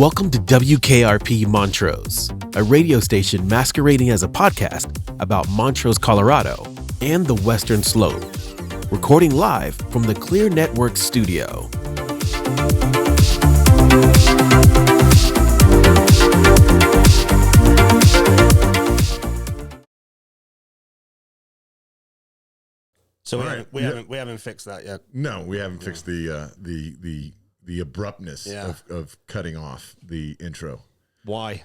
Welcome to WKRP Montrose, a radio station masquerading as a podcast about Montrose, Colorado, and the Western Slope. Recording live from the Clearnetworx studio. So Right. we haven't fixed that yet. No, we haven't fixed the abruptness of cutting off the intro. Why?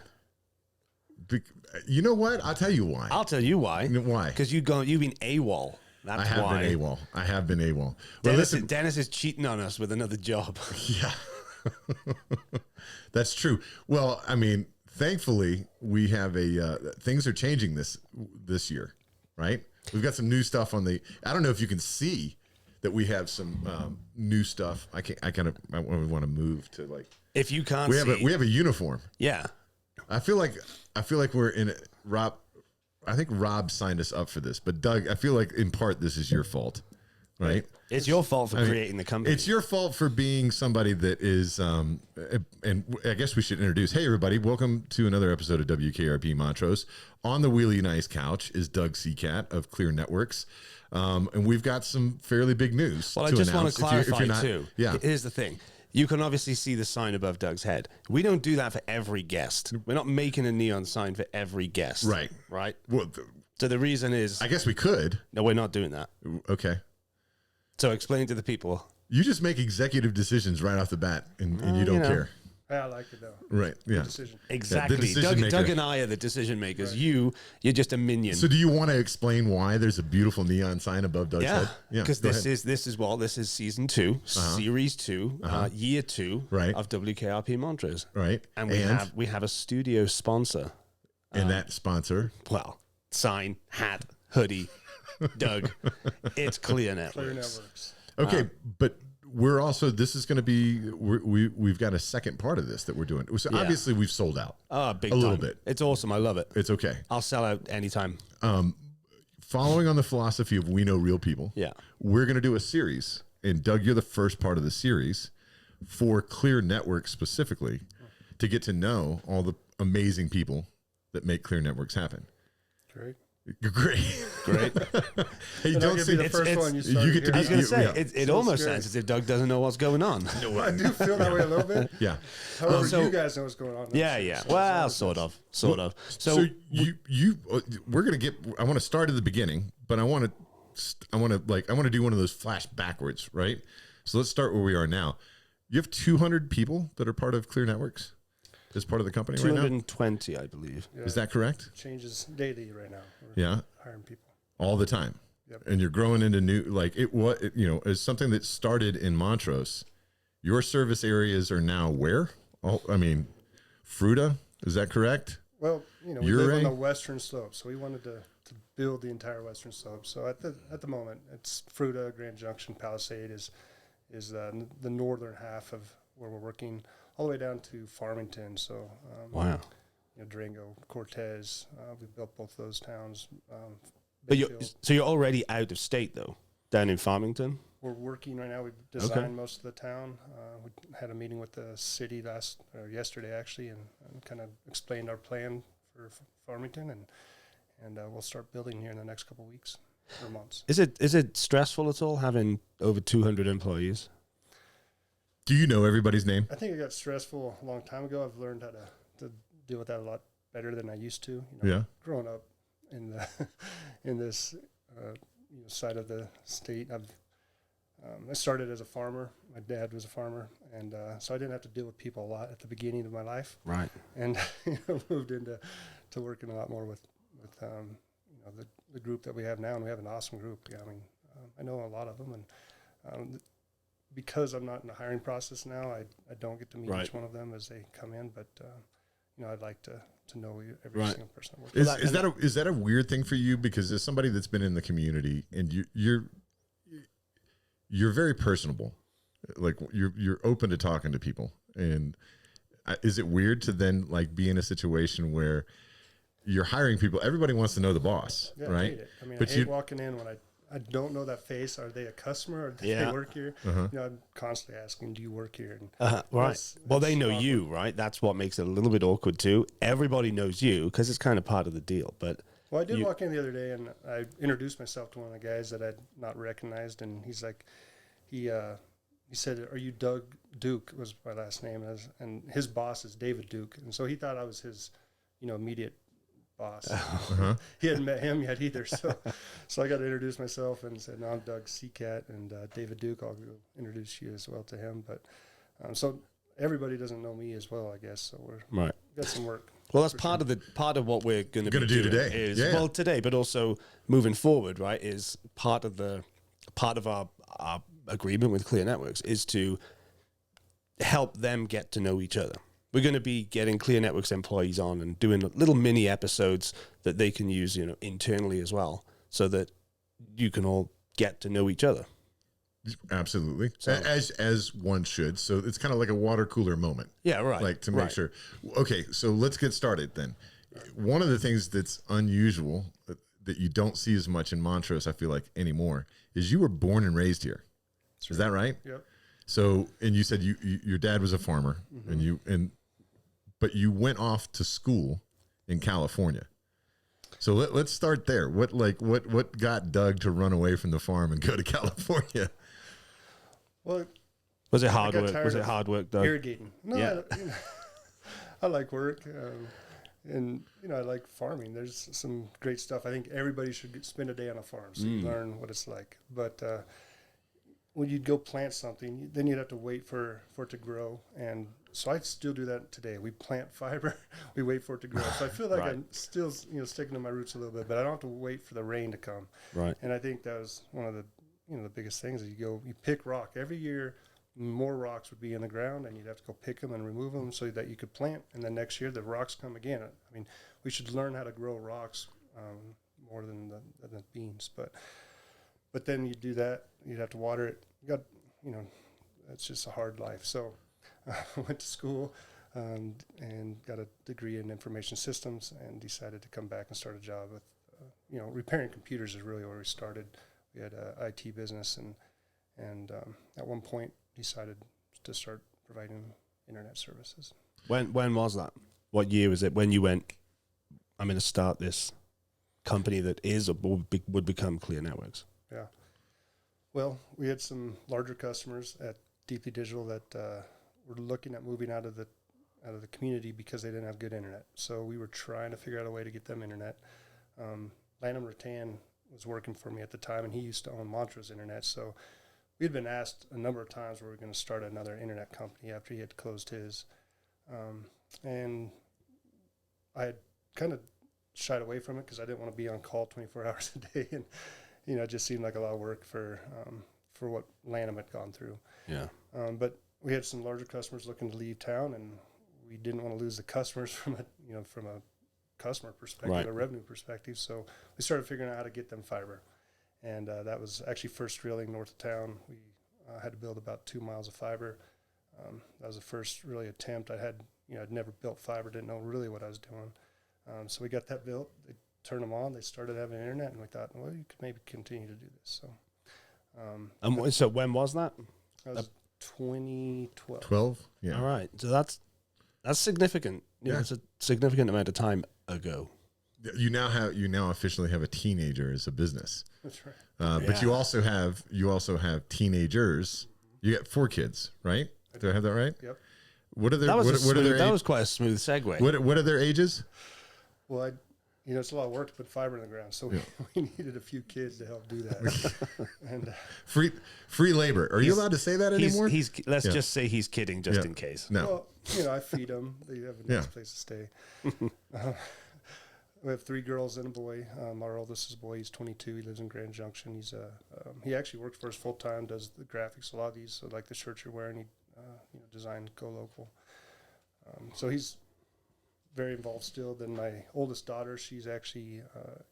You know what? I'll tell you why. I'll tell you why. Why? Because you've been AWOL. That's I have why. been AWOL. I have been AWOL. Well, Dennis is cheating on us with another job. Yeah, that's true. Well, I mean, thankfully we have things are changing this year, right? We've got some new stuff on the. I don't know if you can see that we have some new stuff. I want to move to like. If you can't, we have a uniform. Yeah. I feel like we're in it. Rob, I think Rob signed us up for this, but Doug, I feel like in part this is your fault, right? It's your fault for creating the company. It's your fault for being somebody that is, and I guess we should introduce. Hey, everybody! Welcome to another episode of WKRP Montrose. On the Wheelie Nice couch is Doug Seacat of Clearnetworx, and we've got some fairly big news. Well, I just want to clarify not, too. Yeah. Here's the thing. You can obviously see the sign above Doug's head. We don't do that for every guest. We're not making a neon sign for every guest. Right. Right. Well, So the reason is, I guess we could. no, we're not doing that. Okay. So explain to the people. You just make executive decisions right off the bat, and you don't care. I like it though. Right. Yeah. Decision. Exactly. Yeah, the decision maker. Doug and I are the decision makers. Right. You're just a minion. So do you want to explain why there's a beautiful neon sign above Doug's head? Yeah. Because this is season 2, series 2, year 2 of WKRP Montrose. Right. And we have a studio sponsor. And that sponsor? Well, sign, hat, hoodie, Doug. It's Clearnetworx. Clearnetworx. Okay, but we're also, this is going to be, we've got a second part of this that we're doing. So obviously we've sold out. Big a time. little bit. It's awesome. I love it. It's okay. I'll sell out anytime. Following on the philosophy of we know real people, we're going to do a series. And Doug, you're the first part of the series for Clearnetworx specifically to get to know all the amazing people that make Clearnetworx happen. Great. Great. Hey, don't see the first one you started. You get to be. I was going to say, it So almost scary. sounds as if Doug doesn't know what's going on. No, I do feel that way a little bit. Yeah. However, you guys know what's going on. Yeah. Well, sort of. So we're gonna get. I want to start at the beginning, but I want to do one of those flash backwards, right? So let's start where we are now. You have 200 people that are part of Clearnetworx as part of the company right now. 220, I believe. Yeah, Is that correct? changes daily right now. We're Yeah. hiring people. All the time. Yep. And you're growing into new, as something that started in Montrose. Your service areas are now where? Fruta, is that correct? Well, we live on the western slope, so we wanted to build the entire western slope. So at the moment, it's Fruta, Grand Junction, Palisade is the northern half of where we're working, all the way down to Farmington. So Wow. Durango, Cortez. We built both those towns. But you're already out of state, though, down in Farmington? We're working right now. We've designed most of the town. We had a meeting with the city yesterday, actually, and kind of explained our plan for Farmington, and we'll start building here in the next couple of weeks or months. Is it stressful at all having over 200 employees? Do you know everybody's name? I think it got stressful a long time ago. I've learned how to deal with that a lot better than I used to. Growing up in this side of the state, I started as a farmer. My dad was a farmer, and so I didn't have to deal with people a lot at the beginning of my life. Right. And moved into working a lot more with the group that we have now, and we have an awesome group. Yeah, I know a lot of them, and because I'm not in the hiring process now, I don't get to meet each one of them as they come in, but I'd like to know every single person I work with. Is that a weird thing for you? Because as somebody that's been in the community and you're very personable, like you're open to talking to people, and is it weird to then be in a situation where you're hiring people? Everybody wants to know the boss, right? I hate it. I hate walking in when I I don't know that face. Are they a customer or do Yeah. they work here? You know, I'm constantly asking, do you work here? And Right. Well, they know awkward. you, right? That's what makes it a little bit awkward too. Everybody knows you because it's kind of part of the deal. But Well, I did walk in the other day and I introduced myself to one of the guys that I'd not recognized, and he's like, he said, "Are you Doug Duke?" was my last name, and his boss is David Duke, and so he thought I was his, immediate boss. He hadn't met him yet either, so I got to introduce myself and said, "No, I'm Doug Seacat, and David Duke. I'll go introduce you as well to him." But so everybody doesn't know me as well, I guess. So we've got some work. well, that's part of what we're going to do today. Is, Yeah. well, today, but also moving forward, right? Is part of our agreement with Clearnetworx is to help them get to know each other. We're going to be getting Clearnetworx employees on and doing little mini episodes that they can use, internally as well, so that you can all get to know each other. Absolutely. So- As one should. So it's kind of like a water cooler moment. Yeah, right. Like to make right. sure. Okay, so let's get started then. One of the things that's unusual that you don't see as much in Montrose, I feel like anymore, is you were born and raised here. Is that right? Yep. So, and you said your dad was a farmer, but you went off to school in California. So let's start there. What got Doug to run away from the farm and go to California? Well, Was it I hard got work? tired Was it of hard work, Doug? irrigating. No, Yeah. I like work, and I like farming. There's some great stuff. I think everybody should spend a day on a farm so you learn what it's like. But when you'd go plant something, then you'd have to wait for it to grow. And so I still do that today. We plant fiber, we wait for it to grow. So I feel like Right. I'm still sticking to my roots a little bit, but I don't have to wait for the rain to come. Right. And I think that was one of the the biggest things is you pick rock every year. More rocks would be in the ground, and you'd have to go pick them and remove them so that you could plant. And then next year the rocks come again. I mean, we should learn how to grow rocks more than the beans. But then you do that, you'd have to water it. That's just a hard life. So I went to school and got a degree in information systems, and decided to come back and start a job with repairing computers is really where we started. We had a IT business, and at one point decided to start providing internet services. When was that? What year was it when you went, I'm going to start this company that is or would become Clearnetworx? Yeah. Well, we had some larger customers at Deeply Digital that were looking at moving out of the community because they didn't have good internet. So we were trying to figure out a way to get them internet. Lanham Rattan was working for me at the time, and he used to own Montrose Internet. So we had been asked a number of times were we going to start another internet company after he had closed his. And I had kind of shied away from it because I didn't want to be on call 24 hours a day. And, it just seemed like a lot of work for what Lanham had gone through. Yeah. But we had some larger customers looking to leave town, and we didn't want to lose the customers from a customer perspective, Right. a revenue perspective. So we started figuring out how to get them fiber. And that was actually first drilling north of town. We had to build about 2 miles of fiber. That was the first really attempt. I'd never built fiber, didn't know really what I was doing. So we got that built. They turned them on. They started having internet, and we thought, well, you could maybe continue to do this. So, So when was that? that was 2012. 12? Yeah. All right. So that's significant. Yeah. It's a significant amount of time ago. You now officially have a teenager as a business. That's right. But you also have teenagers. You got 4 kids, right? Do I have that right? Yep. What are their That was what was quite a smooth segue. what are their ages? Well, it's a lot of work to put fiber in the ground, so we needed a few kids to help do that. And Free labor. Are you allowed to say that anymore? Let's just say he's kidding, just in case. No. well, I feed them. They have a nice place to stay. We have 3 girls and a boy. Our oldest is a boy. He's 22. He lives in Grand Junction. He actually works for us full time. Does the graphics. A lot of these, so like the shirts you're wearing, he designed Go Local. So he's very involved still. Then my oldest daughter, she's actually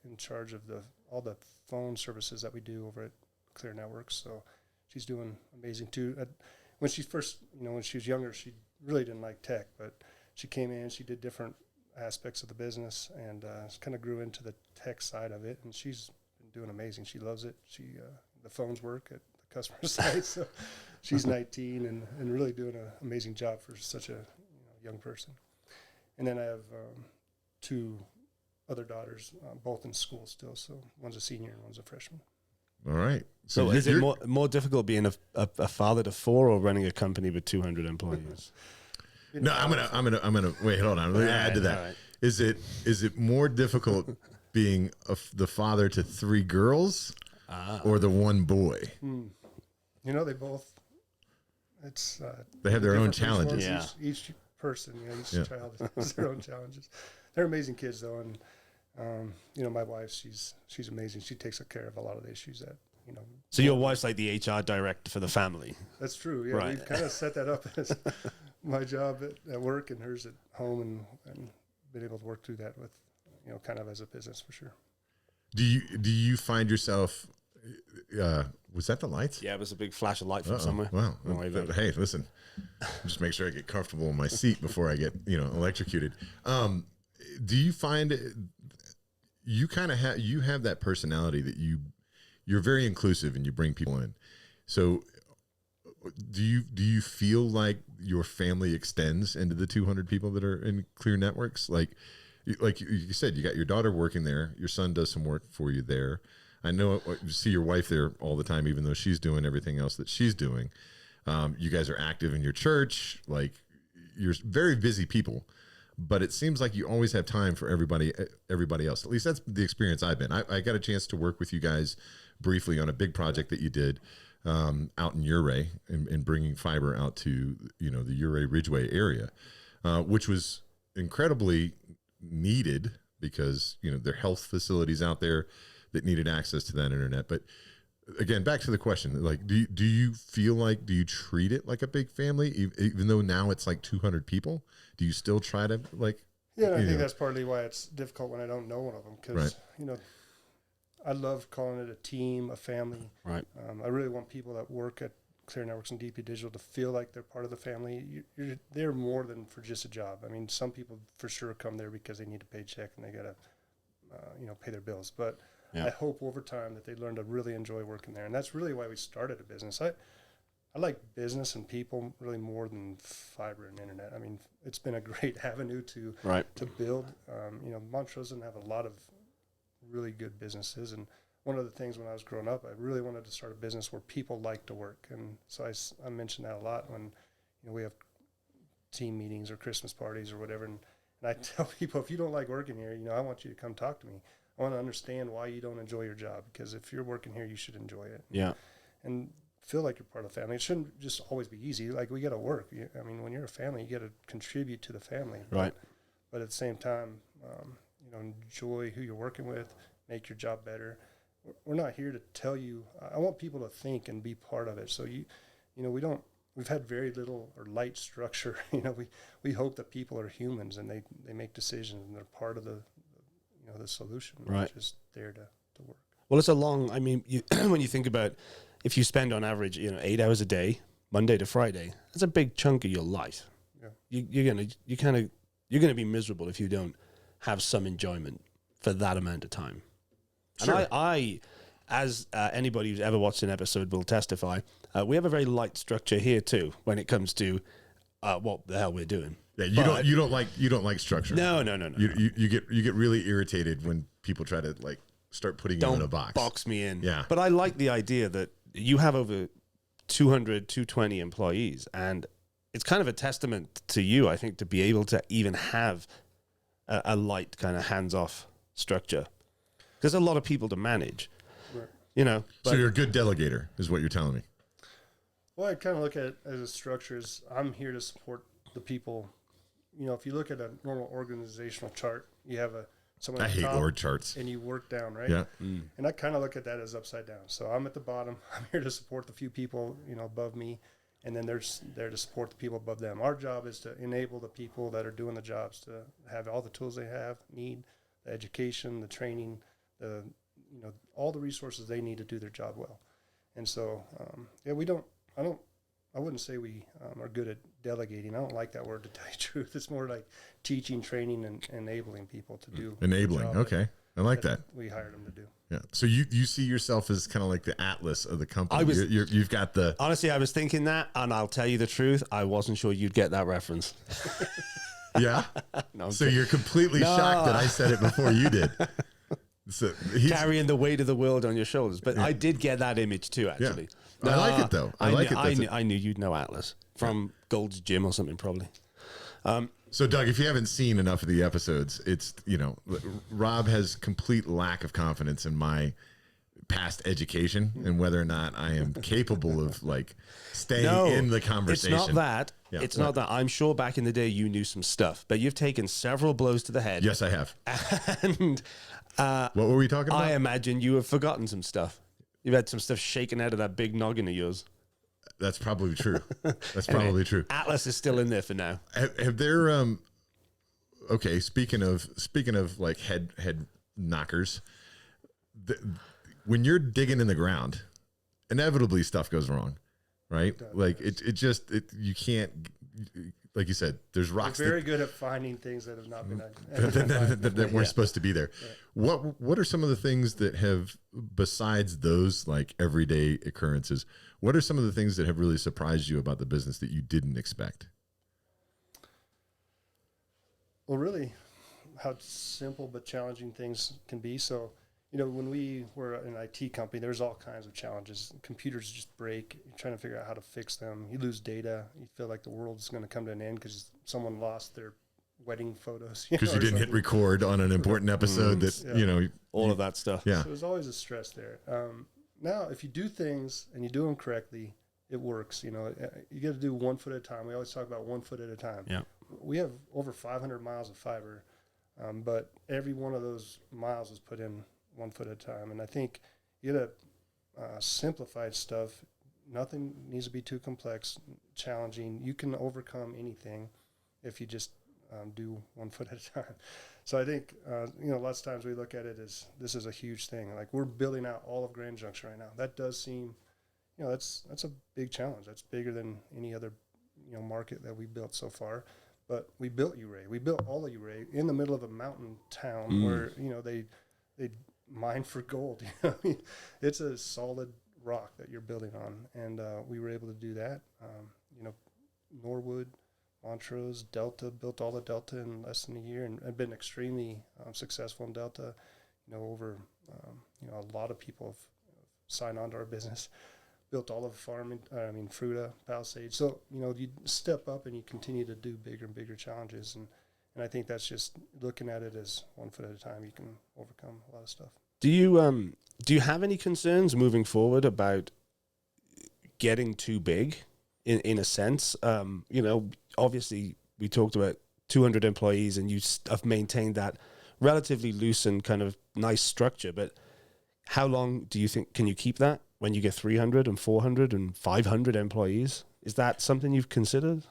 in charge of all the phone services that we do over at Clearnetworx. So she's doing amazing too. When she first, when she was younger, she really didn't like tech, but she came in, she did different aspects of the business, and kind of grew into the tech side of it. And she's been doing amazing. She loves it. The phones work at the customer site, so she's 19 and really doing an amazing job for such a young person. And then I have 2 other daughters, both in school still. So one's a senior and one's a freshman. All right. So is it more difficult being a father to 4 or running a company with 200 employees? No, I'm gonna wait. Hold on. Let me add to that. Right. Is it more difficult being the father to 3 girls or the 1 boy? They both. It's They have their own different challenges. resources. Each person, each child has their own challenges. They're amazing kids though, and my wife, she's amazing. She takes care of a lot of the issues that So your wife's like the HR director for the family. That's true. Yeah, Right. we've kind of set that up as my job at work and hers at home, and been able to work through that with kind of as a business for sure. Do you find yourself? Was that the lights? Yeah, it was a big flash of light from somewhere. Wow. Don't worry about it. Hey, listen. Just make sure I get comfortable in my seat before I get electrocuted. Do you find you kind of have that personality that you're very inclusive and you bring people in? So do you feel like your family extends into the 200 people that are in Clearnetworx? Like you said, you got your daughter working there. Your son does some work for you there. I know you see your wife there all the time, even though she's doing everything else that she's doing. You guys are active in your church. Like, you're very busy people, but it seems like you always have time for everybody else. At least that's the experience I've been. I got a chance to work with you guys briefly on a big project that you did out in Ouray and bringing fiber out to the Ouray Ridgeway area, which was incredibly needed because there are health facilities out there that needed access to that internet. But again, back to the question, like, do you feel like, do you treat it like a big family, even though now it's like 200 people? Do you still try to like? Yeah, I think that's partly why it's difficult when I don't know one of them, because I love calling it a team, a family. Right. I really want people that work at Clearnetworx and DP Digital to feel like they're part of the family. You're there more than for just a job. I mean, some people for sure come there because they need a paycheck and they gotta pay their bills, but I hope over time that they learn to really enjoy working there. And that's really why we started a business. I like business and people really more than fiber and internet. I mean, it's been a great avenue to build. Montrose doesn't have a lot of really good businesses. And one of the things when I was growing up, I really wanted to start a business where people like to work. And so I mentioned that a lot when we have team meetings or Christmas parties or whatever. And I tell people, if you don't like working here, I want you to come talk to me. I want to understand why you don't enjoy your job, because if you're working here, you should enjoy it. Yeah. And feel like you're part of the family. It shouldn't just always be easy. Like, we got to work. I mean, when you're a family, you got to contribute to the family. Right. But at the same time, enjoy who you're working with, make your job better. We're not here to tell you. I want people to think and be part of it. So we've had very little or light structure. We hope that people are humans and they make decisions and they're part of the solution. Right. Not just there to work. Well, it's a long, when you think about, if you spend on average, 8 hours a day, Monday to Friday, that's a big chunk of your life. Yeah. You're gonna be miserable if you don't have some enjoyment for that amount of time. Sure. And I as anybody who's ever watched an episode will testify, we have a very light structure here too when it comes to what the hell we're doing. Yeah, you don't like structure. No. You get really irritated when people try to like start putting you in a box. Box me in. Yeah. But I like the idea that you have over 220 employees, and it's kind of a testament to you, I think, to be able to even have a light kind of hands-off structure. There's a lot of people to manage. Right. So you're a good delegator, is what you're telling me. Well, I kind of look at it as a structure as I'm here to support the people. If you look at a normal organizational chart, you have someone at the top. I hate org charts. And you work down, right? Yeah. Mm. And I kind of look at that as upside down. So I'm at the bottom. I'm here to support the few people, above me. And then they're there to support the people above them. Our job is to enable the people that are doing the jobs to have all the tools they need, the education, the training, all the resources they need to do their job well. And so, I wouldn't say we are good at delegating. I don't like that word, to tell you the truth. It's more like teaching, training, and enabling people to do. Enabling, okay. I like that. we hired them to do. Yeah. So you see yourself as kind of like the Atlas of the company. You've got the. Honestly, I was thinking that, and I'll tell you the truth, I wasn't sure you'd get that reference. Yeah. No, So you're completely shocked that I said it before you did. So carrying the weight of the world on your shoulders. But I did get that image too, actually. I like it though. I like it. I knew you'd know Atlas from Gold's Gym or something, probably. So, Doug, if you haven't seen enough of the episodes, it's, Rob has complete lack of confidence in my past education and whether or not I am capable of staying in the conversation. It's not that. Yeah. It's not that. I'm sure back in the day you knew some stuff, but you've taken several blows to the head. Yes, I have. And what were we talking about? I imagine you have forgotten some stuff. You've had some stuff shaken out of that big noggin of yours. That's probably true. That's probably true. Atlas is still in there for now. Have there? Okay. Speaking of like head knockers, when you're digging in the ground, inevitably stuff goes wrong, right? Like you can't. Like you said, there's rocks. We're very good at finding things that have not been that weren't supposed to be there. Yeah. What are some of the things that have, besides those like everyday occurrences, what are some of the things that have really surprised you about the business that you didn't expect? Well, really, how simple but challenging things can be. So, when we were an IT company, there's all kinds of challenges. Computers just break. You're trying to figure out how to fix them. You lose data. You feel like the world's going to come to an end because someone lost their wedding photos. Because you didn't hit record on an important episode all of that stuff. Yeah. So there's always a stress there. Now, if you do things and you do them correctly, it works. You got to do 1 foot at a time. We always talk about 1 foot at a time. Yeah. We have over 500 miles of fiber, but every one of those miles is put in 1 foot at a time. And I think you got to simplified stuff. Nothing needs to be too complex, challenging. You can overcome anything if you just do 1 foot at a time. So I think, lots of times we look at it as this is a huge thing. Like we're building out all of Grand Junction right now. That does seem, that's a big challenge. That's bigger than any other, market that we built so far. But we built Ouray. We built all of Ouray in the middle of a mountain town where, they mine for gold. It's a solid rock that you're building on. And we were able to do that. Norwood, Montrose, Delta, built all the Delta in less than a year and have been extremely successful in Delta. Over, a lot of people have signed on to our business, built all of farming, Fruta, Palisades. So, you step up and you continue to do bigger and bigger challenges. And I think that's just looking at it as 1 foot at a time, you can overcome a lot of stuff. Do you have any concerns moving forward about getting too big in a sense? Obviously we talked about 200 employees and you have maintained that relatively loose and kind of nice structure, but how long do you think, can you keep that when you get 300 and 400 and 500 employees? Is that something you've considered?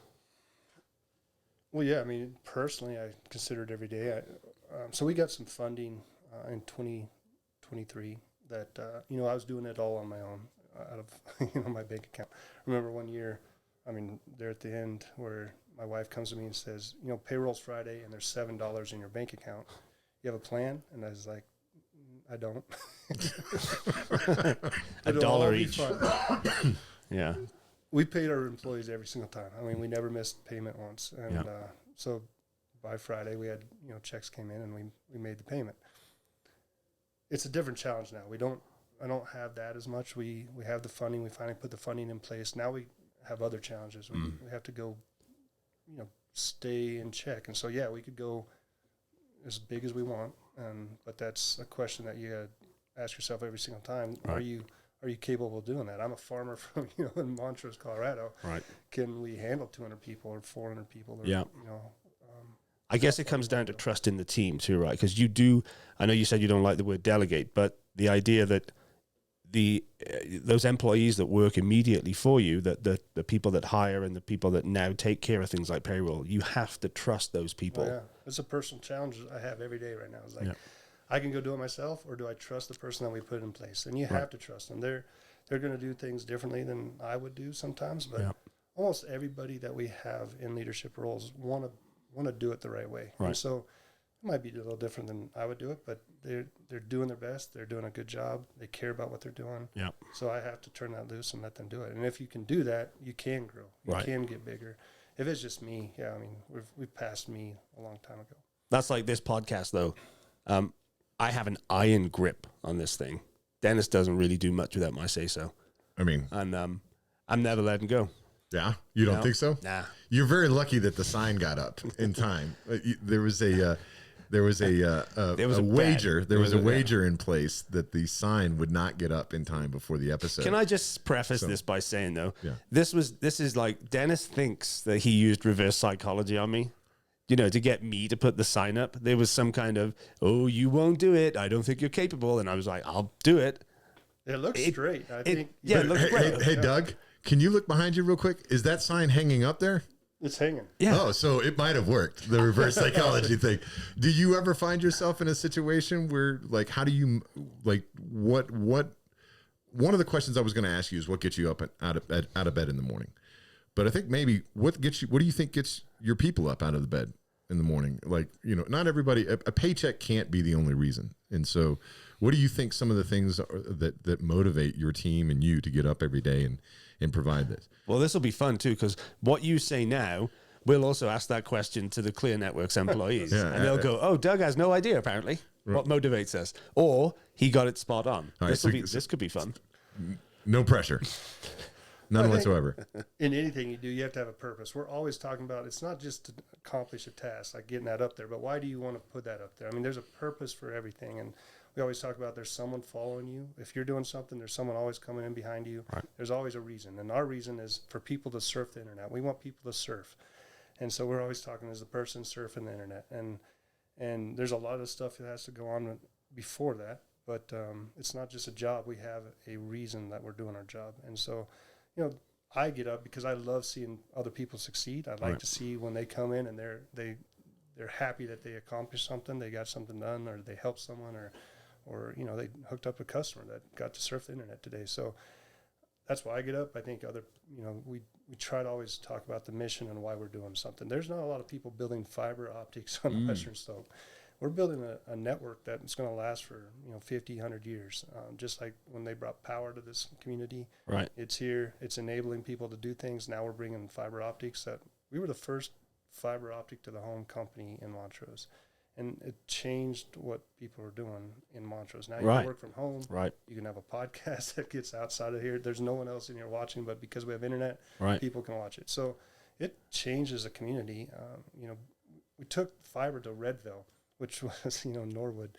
Well, yeah, personally, I consider it every day. So we got some funding in 2023 that, I was doing it all on my own out of, my bank account. I remember one year, there at the end where my wife comes to me and says, payroll's Friday and there's $7 in your bank account. You have a plan? And I was like, I don't. $1 each. Yeah. We paid our employees every single time. We never missed payment once. And so by Friday we had, checks came in and we made the payment. It's a different challenge now. I don't have that as much. We have the funding. We finally put the funding in place. Now we have other challenges. We have to go, stay in check. And so, we could go as big as we want. But that's a question that you gotta ask yourself every single time. Right. Are you capable of doing that? I'm a farmer from, in Montrose, Colorado. Right. Can we handle 200 people or 400 people? Or, I guess it comes down to trust in the team too, right? Because I know you said you don't like the word delegate, but the idea that those employees that work immediately for you, that the people that hire and the people that now take care of things like payroll, you have to trust those people. Oh, yeah. It's a personal challenge I have every day right now. It's like, I can go do it myself, or do I trust the person that we put in place? And you have to trust them. They're going to do things differently than I would do sometimes, but almost everybody that we have in leadership roles want to do it the right way. Right. And so might be a little different than I would do it, but they're doing their best. They're doing a good job. They care about what they're doing. Yeah. So I have to turn that loose and let them do it. And if you can do that, you can grow. You Right. can get bigger. If it's just me, yeah, I mean, we've passed me a long time ago. That's like this podcast, though. I have an iron grip on this thing. Dennis doesn't really do much without my say-so. I mean, And I'm never letting go. yeah, you don't No. think so? Nah. You're very lucky that the sign got up in time. There was a wager. There was a wager in place that the sign would not get up in time before the episode. Can I just preface this by saying, though, Yeah. this is like Dennis thinks that he used reverse psychology on me, to get me to put the sign up. There was some kind of, oh, you won't do it. I don't think you're capable. And I was like, I'll do it. It looks straight. I think. Yeah, it looks great. Hey, Doug, can you look behind you real quick? Is that sign hanging up there? It's hanging. Yeah. Oh, so it might have worked, the reverse psychology thing. Do you ever find yourself in a situation where, like, how do you, like, what one of the questions I was going to ask you is what gets you up out of bed in the morning? But I think maybe what do you think gets your people up out of the bed in the morning? Like, not everybody, a paycheck can't be the only reason. And so what do you think some of the things are that motivate your team and you to get up every day and provide this? Well, this will be fun, too, because what you say now, we'll also ask that question to the Clearnetworx employees. Yeah, and they'll go, oh, Doug has no idea, apparently, what motivates us. Or he got it spot on. All right, This could be fun. No pressure. None whatsoever. In anything you do, you have to have a purpose. We're always talking about, it's not just to accomplish a task, like getting that up there, but why do you want to put that up there? I mean, there's a purpose for everything. And we always talk about there's someone following you. If you're doing something, there's someone always coming in behind you. Right. There's always a reason. And our reason is for people to surf the internet. We want people to surf. And so we're always talking as the person surfing the internet. And there's a lot of stuff that has to go on before that. But it's not just a job. We have a reason that we're doing our job. And so, I get up because I love seeing other people succeed. I like to see when they come in and they're happy that they accomplished something, they got something done, or they helped someone, or they hooked up a customer that got to surf the internet today. So that's why I get up. I think we try to always talk about the mission and why we're doing something. There's not a lot of people building fiber optics on the Western Slope. We're building a network that's going to last for 50, 100 years. Just like when they brought power to this community, Right. It's here. It's enabling people to do things. Now we're bringing fiber optics. That we were the first fiber optic to the home company in Montrose, and it changed what people are doing in Montrose. Now you Right. can work from home. Right. You can have a podcast that gets outside of here. There's no one else in here watching, but because we have internet, Right. people can watch it. So it changes the community. We took fiber to Redville, which was, Norwood.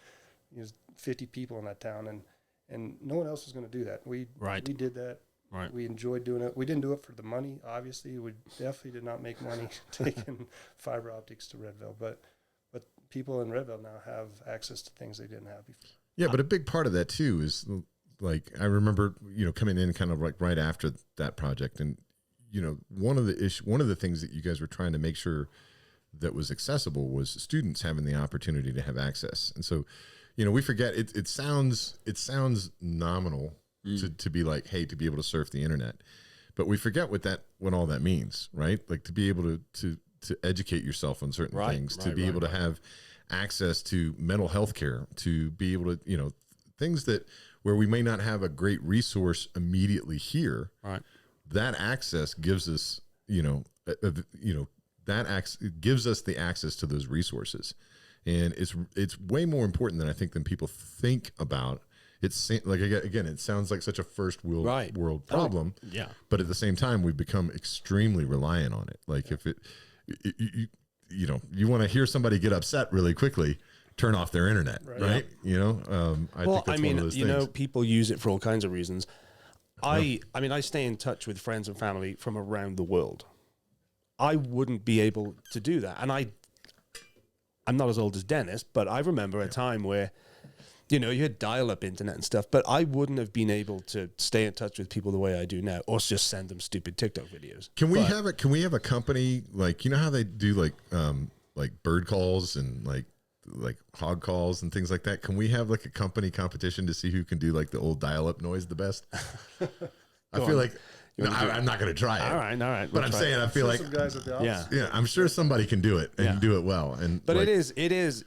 There's 50 people in that town, and no one else was going to do that. We did that. Right. We enjoyed doing it. We didn't do it for the money, obviously. We definitely did not make money taking fiber optics to Redville, but people in Redville now have access to things they didn't have before. Yeah, but a big part of that too is, like, I remember, coming in kind of like right after that project, and one of the things that you guys were trying to make sure that was accessible was students having the opportunity to have access. And so, we forget it sounds nominal to be like, hey, to be able to surf the internet, but we forget what all that means, right? Like to be able to educate yourself on certain things, to be able to have access to mental health care, to be able to, things that where we may not have a great resource immediately here. Right. That access gives us, that gives us the access to those resources. And it's way more important than people think about. It's like, again, it sounds like such a first world problem. Yeah. But at the same time, we've become extremely reliant on it. Like if you want to hear somebody get upset really quickly, turn off their internet, right? I think that's one of those things. People use it for all kinds of reasons. I stay in touch with friends and family from around the world. I wouldn't be able to do that. And I'm not as old as Dennis, but I remember a time where, you had dial-up internet and stuff, but I wouldn't have been able to stay in touch with people the way I do now, or just send them stupid TikTok videos. Can we have a company, like, how they do like bird calls and like hog calls and things like that? Can we have like a company competition to see who can do like the old dial-up noise the best? I feel like I'm not going to try it. All right. But I'm saying I feel like some guys at the office. I'm sure somebody can do it and do it well. But it is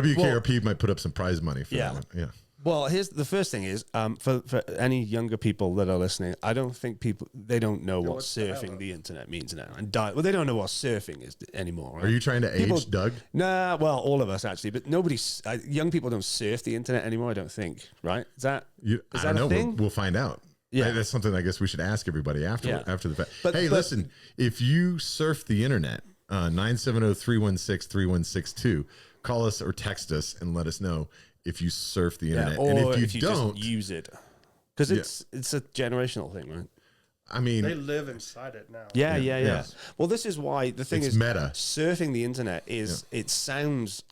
WKRP might put up some prize money for Yeah. that one. Yeah. Well, here's the first thing is for any younger people that are listening, I don't think they don't know what what's the hell surfing of? the internet means now. Well, they don't know what surfing is anymore. Right? Are you trying to age Doug? Nah, well, all of us actually, but young people don't surf the internet anymore. I don't think. Right? Is that I that know. a thing? We'll find out. Yeah. That's something I guess we should ask everybody after the fact. But listen, if you surf the internet, 970-316-3162, call us or text us and let us know if you surf the internet. or and if you don't just use it, because it's a generational thing, right? I mean, They live inside it now. Yeah. Well, this is why the thing It's is meta. surfing the internet is it sounds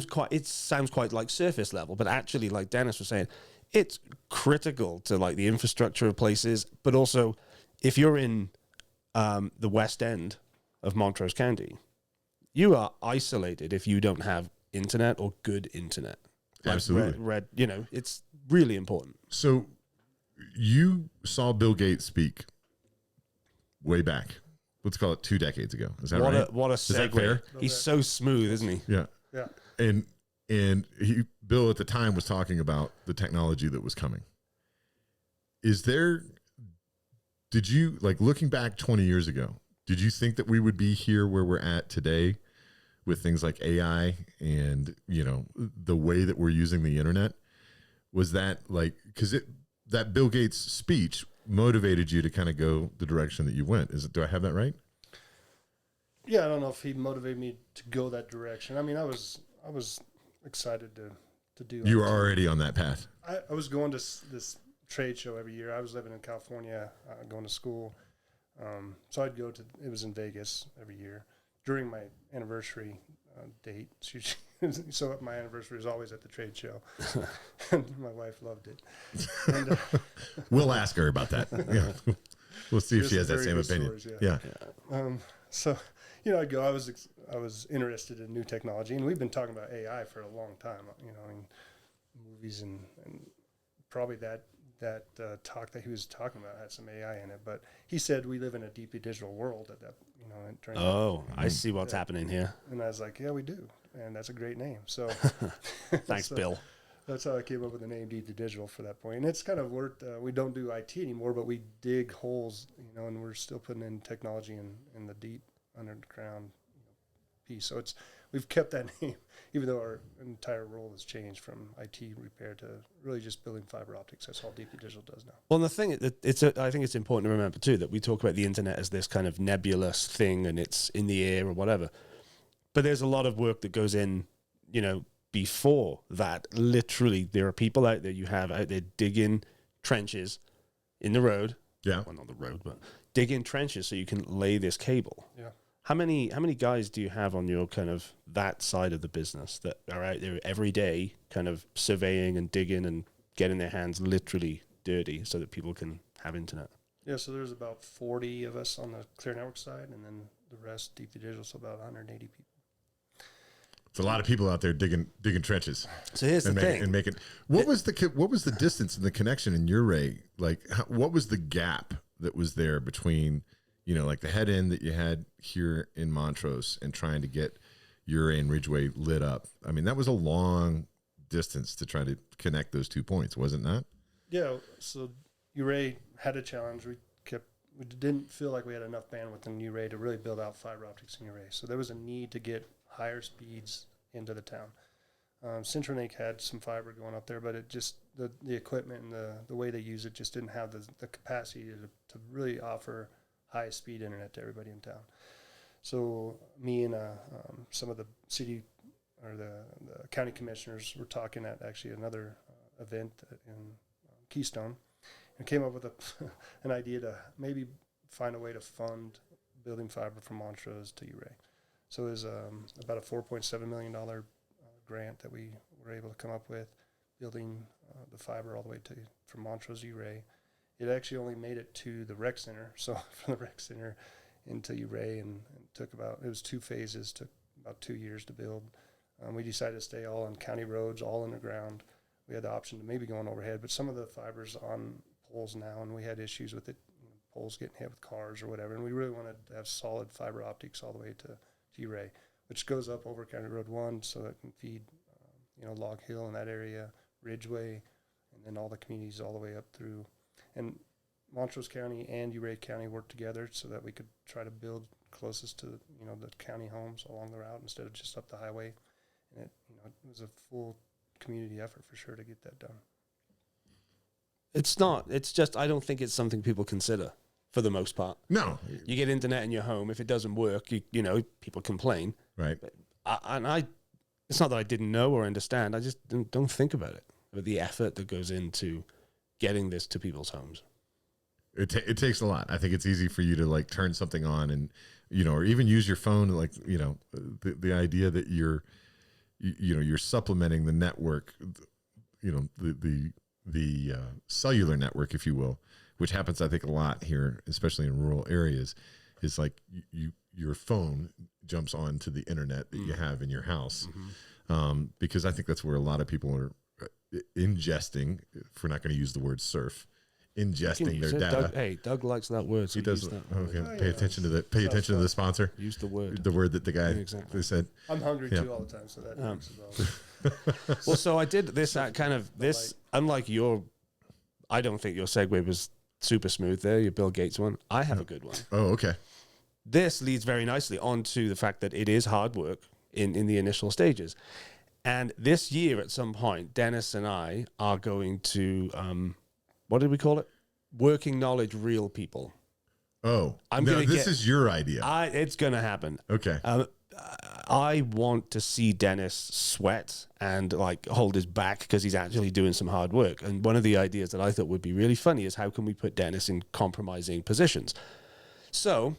quite like surface level, but actually, like Dennis was saying, it's critical to like the infrastructure of places, but also if you're in the West End of Montrose County, you are isolated if you don't have internet or good internet. Like Absolutely. It's really important. So you saw Bill Gates speak way back. Let's call it 2 decades ago. Is that right? What a Is that segue. fair? He's so smooth, isn't he? Yeah. Yeah. And Bill at the time was talking about the technology that was coming. Did you, like, looking back 20 years ago, did you think that we would be here where we're at today with things like AI and, the way that we're using the internet? Was that like, because that Bill Gates speech motivated you to kind of go the direction that you went? Do I have that right? Yeah, I don't know if he motivated me to go that direction. I mean, I was excited to do. You were IT. already on that path. I was going to this trade show every year. I was living in California, going to school. So I'd go to, it was in Vegas every year during my anniversary date. So my anniversary was always at the trade show. And my wife loved it. And, We'll ask her about that. Yeah. We'll see if she has that same opinion. Stories, yeah. So, I'd go, I was interested in new technology, and we've been talking about AI for a long time, in movies and probably that talk that he was talking about had some AI in it, but he said we live in a deeply digital world I see what's happening here. And I was like, yeah, we do. And that's a great name. So Thanks, Bill. That's how I came up with the name Deeply Digital for that point. And it's kind of worked. We don't do IT anymore, but we dig holes, and we're still putting in technology in the deep underground piece. So we've kept that name, even though our entire role has changed from IT repair to really just building fiber optics. That's all Deeply Digital does now. Well, and the thing, I think it's important to remember too that we talk about the internet as this kind of nebulous thing and it's in the air or whatever. But there's a lot of work that goes in, before that. Literally, there are people out there you have out there digging trenches in the road. Yeah. Well, not the road, but digging trenches so you can lay this cable. Yeah. How many guys do you have on your kind of that side of the business that are out there every day kind of surveying and digging and getting their hands literally dirty so that people can have internet? Yeah, so there's about 40 of us on the Clearnetworx side, and then the rest Deeply Digital, so about 180 people. It's a lot of people out there digging trenches. So here's the thing. And making what was the distance and the connection in your ray? Like, what was the gap that was there between, like the head end that you had here in Montrose and trying to get Uray and Ridgeway lit up? I mean, that was a long distance to try to connect those 2 points, wasn't that? Yeah, so Uray had a challenge. We didn't feel like we had enough bandwidth in Uray to really build out fiber optics in Uray. So there was a need to get higher speeds into the town. Centronake had some fiber going up there, but it just the equipment and the way they use it just didn't have the capacity to really offer high speed internet to everybody in town. So me and some of the city or the county commissioners were talking at actually another event in Keystone, and came up with an idea to maybe find a way to fund building fiber from Montrose to Uray. So it was about a $4.7 million grant that we were able to come up with, building the fiber all the way from Montrose to Uray. It actually only made it to the rec center, so from the rec center into Uray, and it was 2 phases, took about 2 years to build. We decided to stay all on county roads, all underground. We had the option to maybe going overhead, but some of the fiber's on poles now, and we had issues with it, poles getting hit with cars or whatever, and we really wanted to have solid fiber optics all the way to Uray. which goes up over County Road 1, so that can feed, Log Hill in that area, Ridgeway, and then all the communities all the way up through. And Montrose County and Ouray County worked together so that we could try to build closest to, the county homes along the route instead of just up the highway. And it was a full community effort for sure to get that done. It's not. It's just I don't think it's something people consider for the most part. No. You get internet in your home. If it doesn't work, people complain. Right. But it's not that I didn't know or understand. I just don't think about it. But the effort that goes into getting this to people's homes. It takes a lot. I think it's easy for you to like turn something on and, or even use your phone. Like, the idea that you're supplementing the network, the cellular network, if you will, which happens, I think, a lot here, especially in rural areas, is like your phone jumps onto the internet that you have in your house. Because I think that's where a lot of people are ingesting, if we're not going to use the word surf, ingesting their data. Doug likes that word. So he does. Okay. Oh, Pay yeah. attention to to the sponsor. Use the word. The word that the guy Exactly. said. I'm hungry too all the time, so that works as well. Well, so I did this unlike I don't think your segue was super smooth there, your Bill Gates one. I have a good one. Oh, okay. This leads very nicely onto the fact that it is hard work in the initial stages. And this year at some point, Dennis and I are going to, what did we call it? Working Knowledge Real People. Oh, this is your idea. It's going to happen. Okay. I want to see Dennis sweat and like hold his back because he's actually doing some hard work. And one of the ideas that I thought would be really funny is how can we put Dennis in compromising positions? So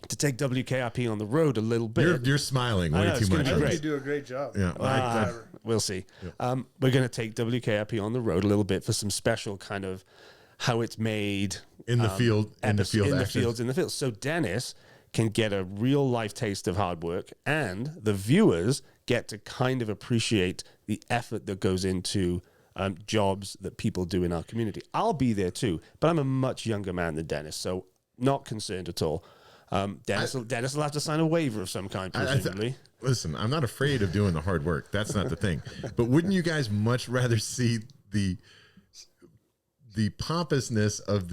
to take WKRP on the road a little bit. You're smiling way too much. I think you do a great job. Yeah. We'll see. Yeah. We're going to take WKRP on the road a little bit for some special kind of how it's made in the field, in the field. So Dennis can get a real life taste of hard work, and the viewers get to kind of appreciate the effort that goes into jobs that people do in our community. I'll be there too, but I'm a much younger man than Dennis, so not concerned at all. Dennis will have to sign a waiver of some kind, presumably. Listen, I'm not afraid of doing the hard work. That's not the thing. But wouldn't you guys much rather see the pompousness of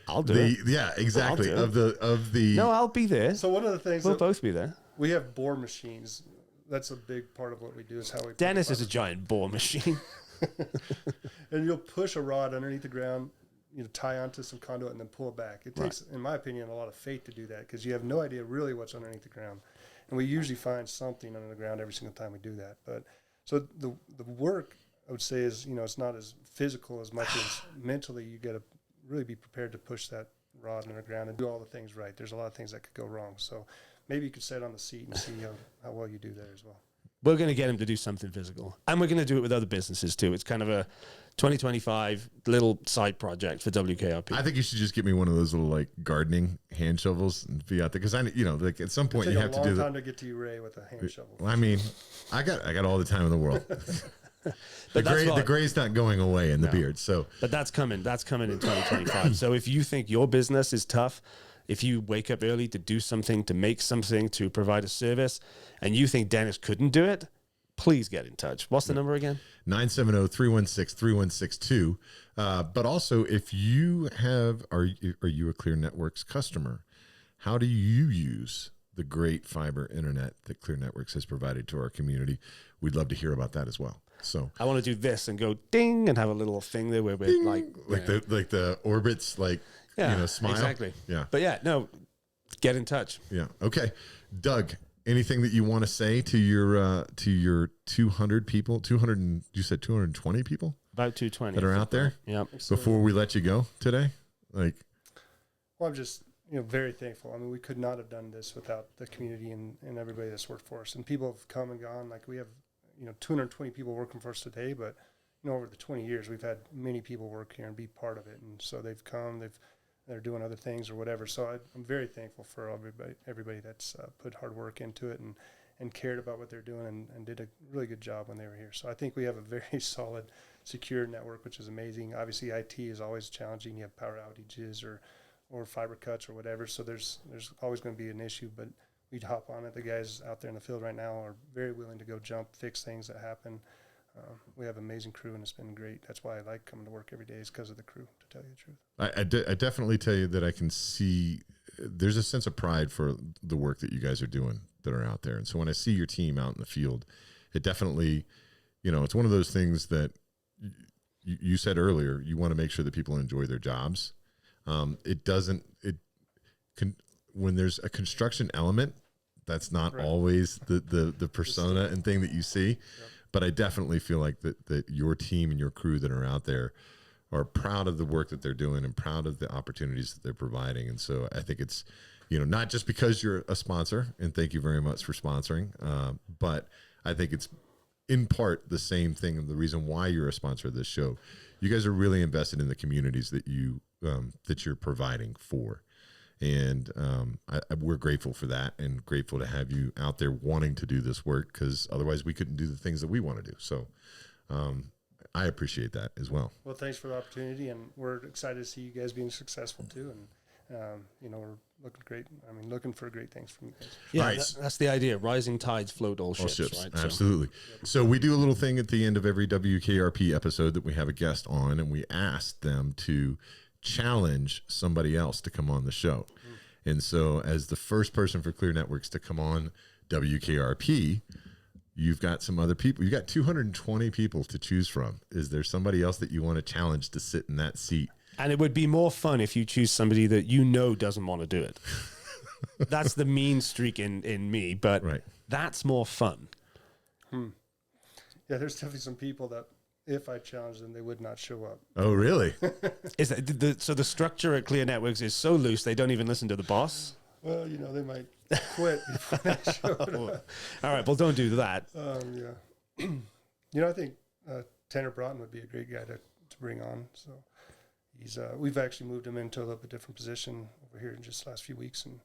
I'll do it. Yeah, exactly. Of the No, I'll be there. So one of the things we'll both be there. We have bore machines. That's a big part of what we do is how we Dennis is a giant bore machine. And you'll push a rod underneath the ground, tie onto some conduit and then pull it back. It takes, in my opinion, a lot of faith to do that because you have no idea really what's underneath the ground. And we usually find something under the ground every single time we do that. But so the work, I would say, is, it's not as physical as much as mentally. You got to really be prepared to push that rod under the ground and do all the things right. There's a lot of things that could go wrong. So maybe you could sit on the seat and see how well you do there as well. We're going to get him to do something physical. And we're going to do it with other businesses too. It's kind of a 2025 little side project for WKRP. I think you should just get me one of those little like gardening hand shovels and be out there. Cause like at some point you have to do that. It's a long time to get to Ouray with a hand shovel. Well, I mean, I got all the time in the world. The gray's not going away in the beard. So, but that's coming. That's coming in 2025. So if you think your business is tough, if you wake up early to do something, to make something, to provide a service, and you think Dennis couldn't do it, please get in touch. What's the number again? 970-316-3162. But also, if you are you a Clearnetworx customer? How do you use the great fiber internet that Clearnetworx has provided to our community? We'd love to hear about that as well. So I want to do this and go ding and have a little thing there where we're ding, like the orbits, like, smile. Exactly. Yeah. But get in touch. Yeah. Okay. Doug, anything that you want to say to your 200 people, you said 220 people? About 220. That are out there? Yeah. Before we let you go today? Well, I'm just, very thankful. I mean, we could not have done this without the community and everybody that's worked for us. And people have come and gone. Like we have, 220 people working for us today, but over the 20 years, we've had many people work here and be part of it. And so they've come, they're doing other things or whatever. So I'm very thankful for everybody that's put hard work into it and cared about what they're doing and did a really good job when they were here. So I think we have a very solid, secure network, which is amazing. Obviously, IT is always challenging. You have power outages or fiber cuts or whatever. So there's always going to be an issue, but we'd hop on it. The guys out there in the field right now are very willing to go jump, fix things that happen. We have an amazing crew, and it's been great. That's why I like coming to work every day, is because of the crew, to tell you the truth. I definitely tell you that I can see there's a sense of pride for the work that you guys are doing that are out there. And so when I see your team out in the field, it definitely, it's one of those things that you said earlier, you want to make sure that people enjoy their jobs. When there's a construction element, that's not always the persona and thing that you see. Yep. But I definitely feel like that your team and your crew that are out there are proud of the work that they're doing and proud of the opportunities that they're providing. And so I think it's, not just because you're a sponsor, and thank you very much for sponsoring, but I think it's in part the same thing, and the reason why you're a sponsor of this show. You guys are really invested in the communities that you're providing for. And we're grateful for that, and grateful to have you out there wanting to do this work, because otherwise we couldn't do the things that we want to do. So I appreciate that as well. Well, thanks for the opportunity, and we're excited to see you guys being successful too. And, we're looking great. Looking for great things from you guys. Yeah, right. That's the idea. Rising tides float all ships, right? Absolutely. So we do a little thing at the end of every WKRP episode that we have a guest on, and we ask them to challenge somebody else to come on the show. And so as the first person for Clearnetworx to come on WKRP, you've got some other people. You got 220 people to choose from. Is there somebody else that you want to challenge to sit in that seat? And it would be more fun if you choose somebody that doesn't want to do it. That's the mean streak in me, but that's more fun. Yeah, there's definitely some people that if I challenged them, they would not show up. Oh, really? Is that so the structure at Clearnetworx is so loose they don't even listen to the boss? Well, they might quit before they show up. All right, well, don't do that. Yeah. I think Tanner Broughton would be a great guy to bring on. So he's we've actually moved him into a little bit different position over here in just the last few weeks, and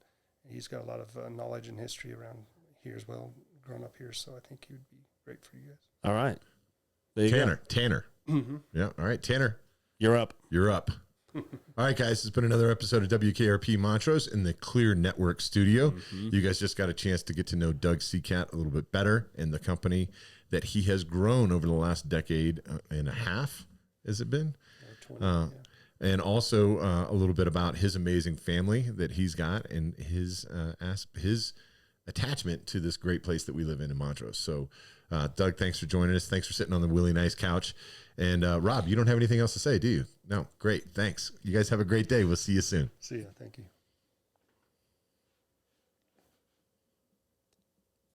he's got a lot of knowledge and history around here as well, growing up here. So I think he would be great for you guys. All right. There you go. Tanner. Mm-hmm. Yeah. All right, Tanner. You're up. All right, guys. It's been another episode of WKRP Montrose in the Clearnetworx studio. Mm-hmm. You guys just got a chance to get to know Doug Seacat a little bit better, and the company that he has grown over the last decade and a half. Has it been? 20, yeah. And also a little bit about his amazing family that he's got, and his attachment to this great place that we live in Montrose. So, Doug, thanks for joining us. Thanks for sitting on the Willie Nice couch. And Rob, you don't have anything else to say, do you? No. Great. Thanks. You guys have a great day. We'll see you soon. See ya. Thank you.